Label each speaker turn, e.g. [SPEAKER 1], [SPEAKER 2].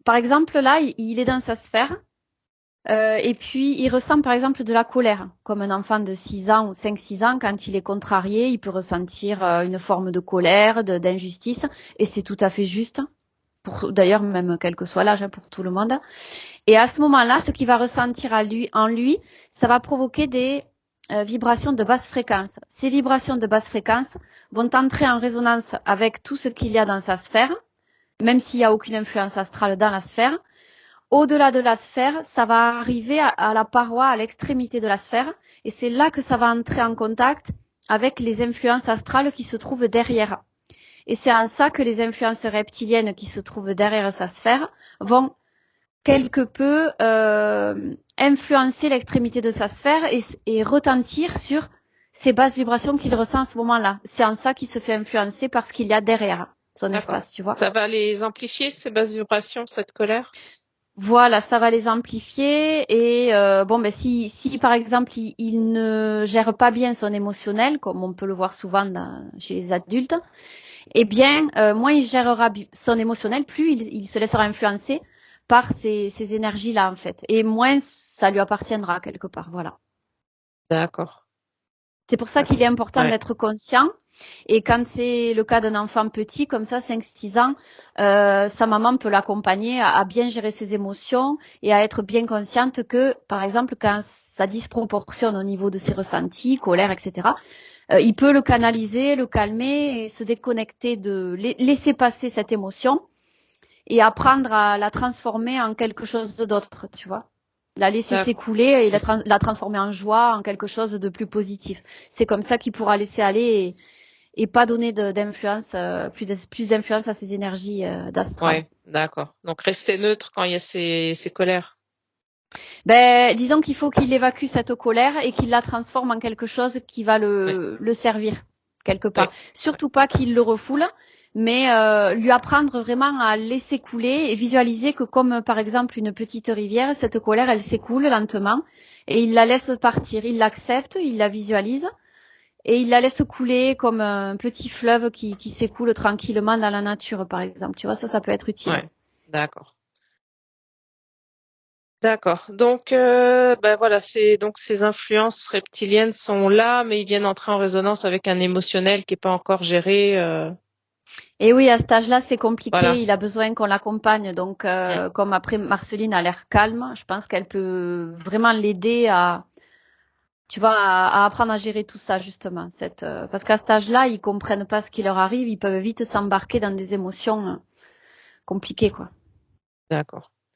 [SPEAKER 1] par exemple, là, il est dans sa sphère. Et puis, il ressent par exemple de la colère, comme un enfant de 6 ans ou 5-6 ans, quand il est contrarié, il peut ressentir une forme de colère, d'injustice, et c'est tout à fait juste, d'ailleurs même quel que soit l'âge, hein, pour tout le monde. Et à ce moment-là, ce qu'il va ressentir en lui, ça va provoquer des vibrations de basse fréquence. Ces vibrations de basse fréquence vont entrer en résonance avec tout ce qu'il y a dans sa sphère, même s'il n'y a aucune influence astrale dans la sphère. Au-delà de la sphère, ça va arriver à la paroi, à l'extrémité de la sphère, et c'est là que ça va entrer en contact avec les influences astrales qui se trouvent derrière. Et c'est en ça que les influences reptiliennes qui se trouvent derrière sa sphère vont quelque peu influencer l'extrémité de sa sphère et retentir sur ces basses vibrations qu'il ressent à ce moment-là. C'est en ça qu'il se fait influencer parce qu'il y a derrière son espace, tu vois.
[SPEAKER 2] Ça va les amplifier, ces basses vibrations, cette colère?
[SPEAKER 1] Voilà, ça va les amplifier et si par exemple il ne gère pas bien son émotionnel, comme on peut le voir souvent chez les adultes, eh bien moins il gérera son émotionnel, plus il se laissera influencer par ces énergies-là en fait, et moins ça lui appartiendra quelque part. Voilà.
[SPEAKER 2] D'accord.
[SPEAKER 1] C'est pour ça qu'il est important
[SPEAKER 2] Ouais.
[SPEAKER 1] d'être conscient. Et quand c'est le cas d'un enfant petit, comme ça, 5-6 ans, sa maman peut l'accompagner à bien gérer ses émotions et à être bien consciente que, par exemple, quand ça disproportionne au niveau de ses ressentis, colère, etc., il peut le canaliser, le calmer et se déconnecter laisser passer cette émotion et apprendre à la transformer en quelque chose d'autre, tu vois. La laisser s'écouler et la transformer en joie, en quelque chose de plus positif. C'est comme ça qu'il pourra laisser aller et pas donner d'influence, plus d'influence à ces énergies d'astral.
[SPEAKER 2] Ouais, d'accord. Donc rester neutre quand il y a ces colères.
[SPEAKER 1] Ben, disons qu'il faut qu'il évacue cette colère et qu'il la transforme en quelque chose qui va
[SPEAKER 2] Ouais.
[SPEAKER 1] le servir quelque part.
[SPEAKER 2] Ouais.
[SPEAKER 1] Surtout pas qu'il le refoule, mais lui apprendre vraiment à laisser couler et visualiser que comme par exemple une petite rivière, cette colère elle s'écoule lentement et il la laisse partir, il l'accepte, il la visualise et il la laisse couler comme un petit fleuve qui s'écoule tranquillement dans la nature par exemple. Tu vois, ça peut être utile.
[SPEAKER 2] Ouais. D'accord. D'accord. Donc, voilà, donc ces influences reptiliennes sont là, mais ils viennent entrer en résonance avec un émotionnel qui est pas encore géré.
[SPEAKER 1] Et oui, à cet âge-là, c'est compliqué.
[SPEAKER 2] Voilà.
[SPEAKER 1] Il a besoin qu'on l'accompagne. Donc,
[SPEAKER 2] Ouais.
[SPEAKER 1] comme après Marceline a l'air calme, je pense qu'elle peut vraiment l'aider tu vois, à apprendre à gérer tout ça justement. Parce qu'à cet âge-là, ils comprennent pas ce qui leur arrive. Ils peuvent vite s'embarquer dans des émotions compliquées, quoi.
[SPEAKER 2] D'accord.